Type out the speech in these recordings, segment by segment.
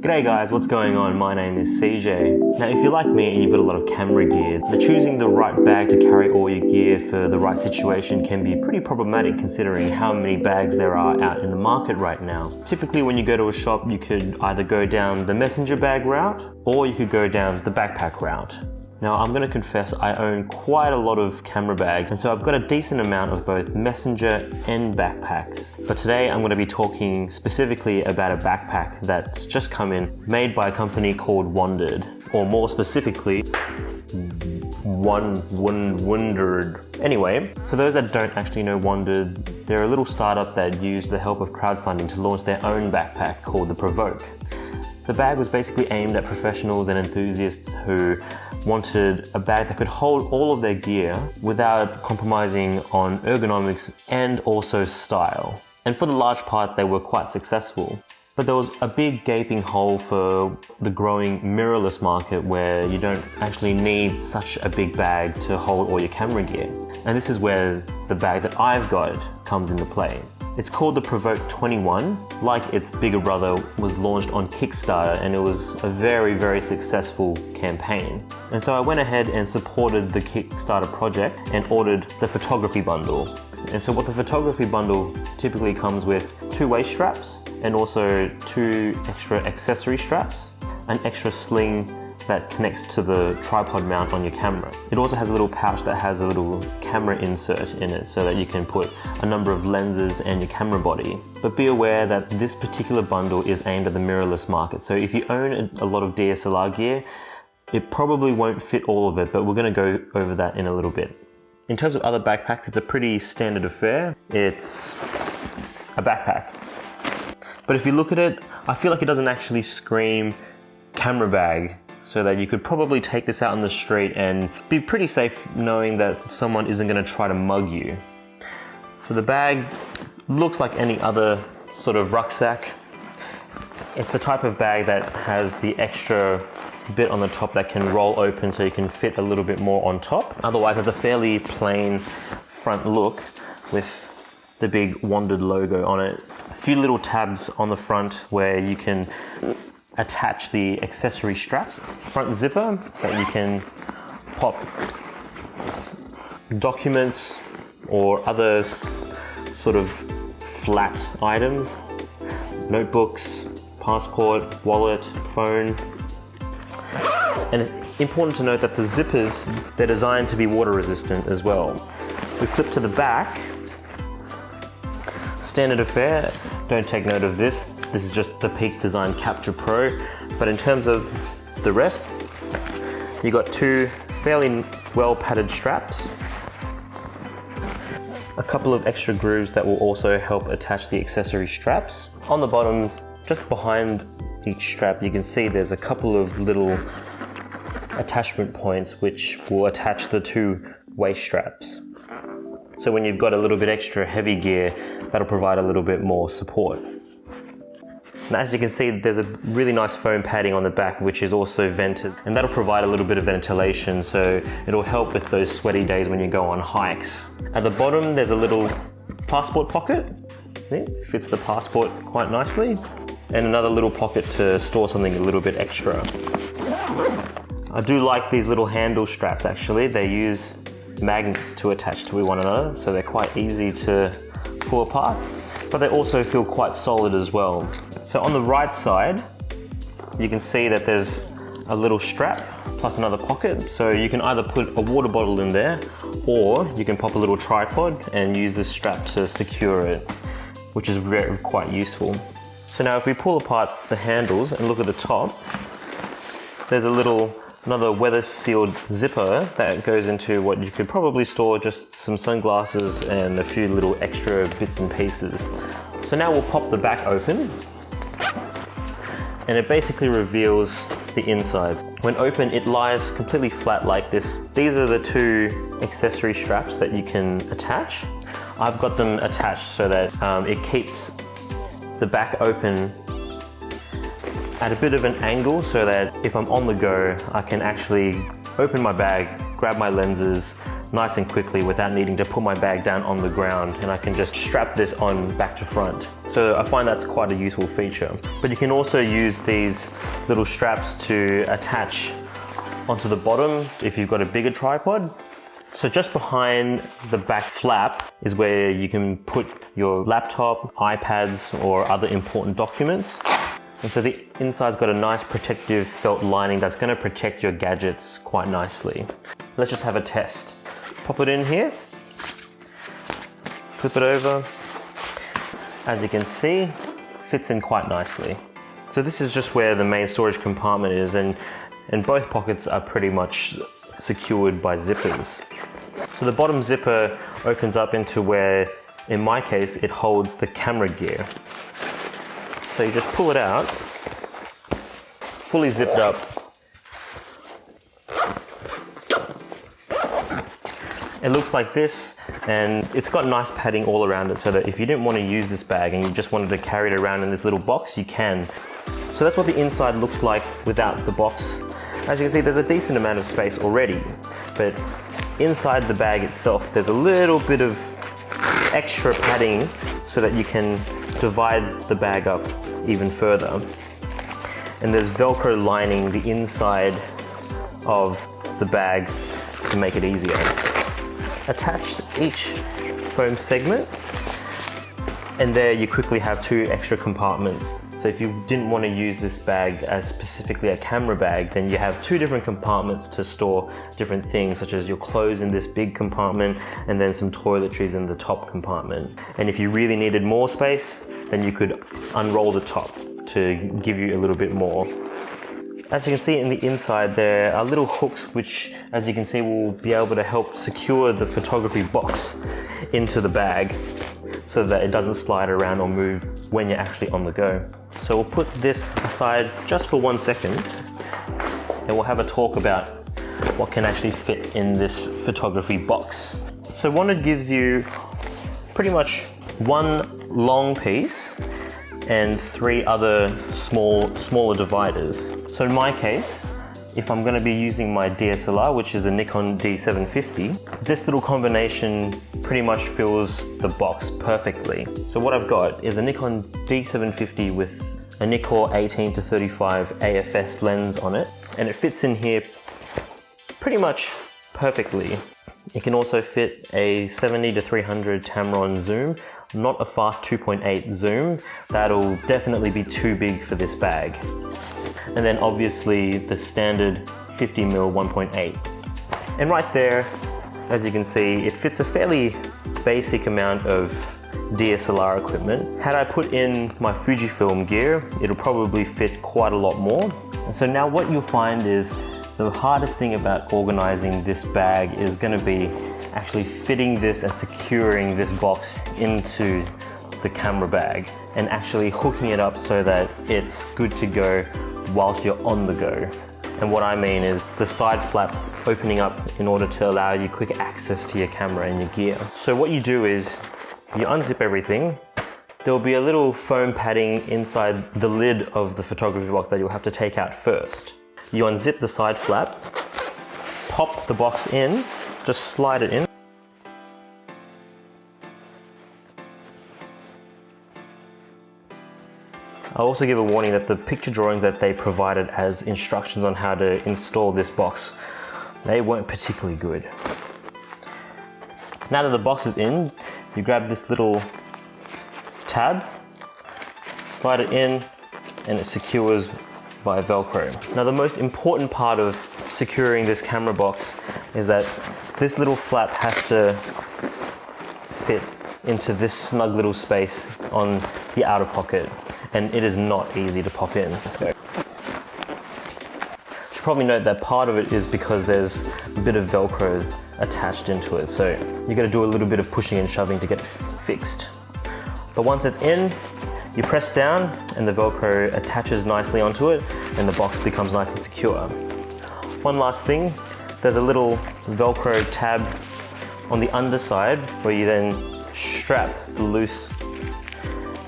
G'day guys, what's going on? My name is CJ. Now if you're like me and you've got a lot of camera gear, choosing the right bag to carry all your gear for the right situation can be pretty problematic considering how many bags there are out in the market right now. Typically when you go to a shop, you could either go down the messenger bag route or you could go down the backpack route. Now I'm going to confess I own quite a lot of camera bags, and so I've got a decent amount of both messenger and backpacks. But today I'm going to be talking specifically about a backpack that's just come in, made by a company called Wandered, or more specifically, Wandered. Anyway, for those that don't actually know Wandered, they're a little startup that used the help of crowdfunding to launch their own backpack called the Provoke. The bag was basically aimed at professionals and enthusiasts who wanted a bag that could hold all of their gear without compromising on ergonomics and also style. And for the large part, they were quite successful. But there was a big gaping hole for the growing mirrorless market where you don't actually need such a big bag to hold all your camera gear. And this is where the bag that I've got comes into play. It's called the Provoke 21. Like its bigger brother, was launched on Kickstarter, and it was a very successful campaign. And so I went ahead and supported the Kickstarter project and ordered the photography bundle. And so what the photography bundle typically comes with: 2 waist straps and also 2 extra accessory straps, an extra sling that connects to the tripod mount on your camera. It also has a little pouch that has a little camera insert in it so that you can put a number of lenses and your camera body. But be aware that this particular bundle is aimed at the mirrorless market. So if you own a lot of DSLR gear, it probably won't fit all of it, but we're gonna go over that in a little bit. In terms of other backpacks, it's a pretty standard affair. It's a backpack. But if you look at it, I feel like it doesn't actually scream camera bag, so that you could probably take this out on the street and be pretty safe knowing that someone isn't going to try to mug you. So the bag looks like any other sort of rucksack. It's the type of bag that has the extra bit on the top that can roll open so you can fit a little bit more on top. Otherwise, it's a fairly plain front look with the big Wandered logo on it. A few little tabs on the front where you can attach the accessory straps, front zipper that you can pop documents or other sort of flat items, notebooks, passport, wallet, phone. And it's important to note that the zippers, they're designed to be water resistant as well. We flip to the back, standard affair, don't take note of this. This is just the Peak Design Capture Pro, but in terms of the rest, you got 2 fairly well padded straps, a couple of extra grooves that will also help attach the accessory straps. On the bottom, just behind each strap, you can see there's a couple of little attachment points which will attach the 2 waist straps. So when you've got a little bit extra heavy gear, that'll provide a little bit more support. And as you can see, there's a really nice foam padding on the back which is also vented, and that'll provide a little bit of ventilation, so it'll help with those sweaty days when you go on hikes. At the bottom there's a little passport pocket. It fits the passport quite nicely, and another little pocket to store something a little bit extra. I do like these little handle straps actually. They use magnets to attach to one another, so they're quite easy to pull apart, but they also feel quite solid as well. So on the right side, you can see that there's a little strap plus another pocket. So you can either put a water bottle in there, or you can pop a little tripod and use this strap to secure it, which is quite useful. So now if we pull apart the handles and look at the top, there's another weather sealed zipper that goes into what you could probably store just some sunglasses and a few little extra bits and pieces. So now we'll pop the back open, and it basically reveals the insides. When open, it lies completely flat like this. These are the 2 accessory straps that you can attach. I've got them attached so that it keeps the back open at a bit of an angle, so that if I'm on the go, I can actually open my bag, grab my lenses, nice and quickly without needing to put my bag down on the ground, and I can just strap this on back to front. So I find that's quite a useful feature. But you can also use these little straps to attach onto the bottom if you've got a bigger tripod. So just behind the back flap is where you can put your laptop, iPads, or other important documents. And so the inside's got a nice protective felt lining that's going to protect your gadgets quite nicely. Let's just have a test. Pop it in here, flip it over. As you can see, fits in quite nicely. So this is just where the main storage compartment is, and both pockets are pretty much secured by zippers. So the bottom zipper opens up into where, in my case, it holds the camera gear. So you just pull it out, fully zipped up. It looks like this, and it's got nice padding all around it so that if you didn't want to use this bag and you just wanted to carry it around in this little box, you can. So that's what the inside looks like without the box. As you can see, there's a decent amount of space already, but inside the bag itself, there's a little bit of extra padding so that you can divide the bag up even further. And there's Velcro lining the inside of the bag to make it easier. Attach each foam segment, and there you quickly have 2 extra compartments. So if you didn't want to use this bag as specifically a camera bag, then you have 2 different compartments to store different things, such as your clothes in this big compartment and then some toiletries in the top compartment. And if you really needed more space, then you could unroll the top to give you a little bit more. As you can see in the inside, there are little hooks which, as you can see, will be able to help secure the photography box into the bag so that it doesn't slide around or move when you're actually on the go. So we'll put this aside just for 1 second, and we'll have a talk about what can actually fit in this photography box. So Wondr gives you pretty much 1 long piece and 3 other smaller dividers. So in my case, if I'm going to be using my DSLR, which is a Nikon D750, this little combination pretty much fills the box perfectly. So what I've got is a Nikon D750 with a Nikkor 18-35 AFS lens on it, and it fits in here pretty much perfectly. It can also fit a 70-300 Tamron zoom, not a fast 2.8 zoom. That'll definitely be too big for this bag. And then obviously the standard 50mm 1.8. And right there, as you can see, it fits a fairly basic amount of DSLR equipment. Had I put in my Fujifilm gear, it'll probably fit quite a lot more. And so now what you'll find is the hardest thing about organizing this bag is going to be actually fitting this and securing this box into the camera bag and actually hooking it up so that it's good to go whilst you're on the go. And what I mean is the side flap opening up in order to allow you quick access to your camera and your gear. So what you do is you unzip everything. There'll be a little foam padding inside the lid of the photography box that you'll have to take out first. You unzip the side flap, pop the box in, just slide it in. I'll also give a warning that the picture drawing that they provided as instructions on how to install this box, they weren't particularly good. Now that the box is in, you grab this little tab, slide it in, and it secures by Velcro. Now the most important part of securing this camera box is that this little flap has to fit into this snug little space on the outer pocket, and it is not easy to pop in. Let's go. You should probably note that part of it is because there's a bit of Velcro attached into it, so you got to do a little bit of pushing and shoving to get it fixed. But once it's in, you press down and the Velcro attaches nicely onto it and the box becomes nice and secure. One last thing, there's a little Velcro tab on the underside where you then strap the loose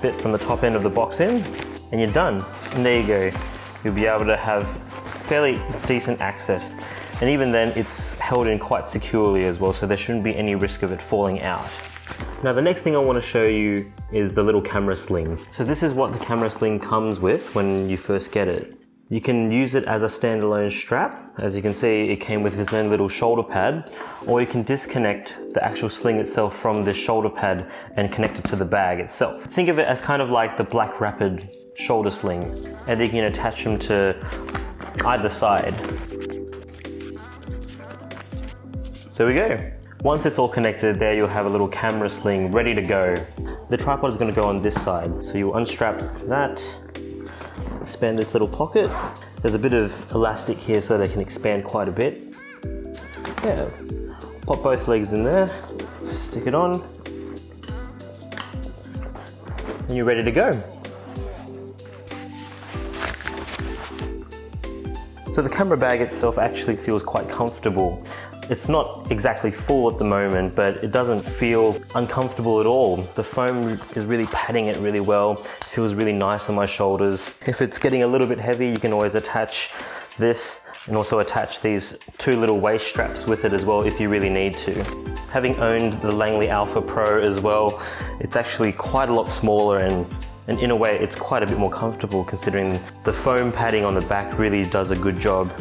bit from the top end of the box in, and you're done. And there you go. You'll be able to have fairly decent access And even then, it's held in quite securely as well, so there shouldn't be any risk of it falling out. Now the next thing I want to show you is the little camera sling. So this is what the camera sling comes with when you first get it. You can use it as a standalone strap. As you can see, it came with its own little shoulder pad, or you can disconnect the actual sling itself from the shoulder pad and connect it to the bag itself. Think of it as kind of like the Black Rapid shoulder sling, and you can attach them to either side. There we go. Once it's all connected, there you'll have a little camera sling ready to go. The tripod is going to go on this side, so you'll unstrap that, expand this little pocket. There's a bit of elastic here so they can expand quite a bit. Yeah, pop both legs in there, stick it on, and you're ready to go. So the camera bag itself actually feels quite comfortable. It's not exactly full at the moment, but it doesn't feel uncomfortable at all. The foam is really padding it really well. It feels really nice on my shoulders. If it's getting a little bit heavy, you can always attach this and also attach these two little waist straps with it as well if you really need to. Having owned the Langley Alpha Pro as well, it's actually quite a lot smaller and in a way it's quite a bit more comfortable considering the foam padding on the back really does a good job.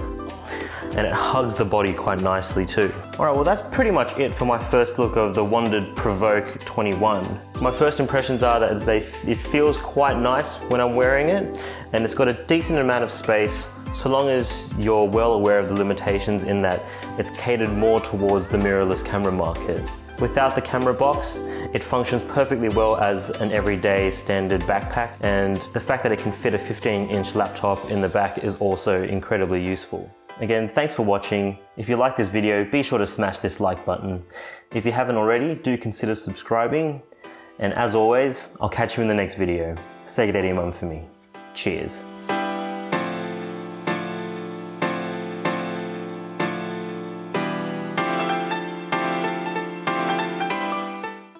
And it hugs the body quite nicely too. Alright, well that's pretty much it for my first look of the Wandered Provoke 21. My first impressions are that it feels quite nice when I'm wearing it, and it's got a decent amount of space, so long as you're well aware of the limitations in that it's catered more towards the mirrorless camera market. Without the camera box, it functions perfectly well as an everyday standard backpack, and the fact that it can fit a 15-inch laptop in the back is also incredibly useful. Again, thanks for watching. If you like this video, be sure to smash this like button. If you haven't already, do consider subscribing. And as always, I'll catch you in the next video. Say good day to your mum for me. Cheers.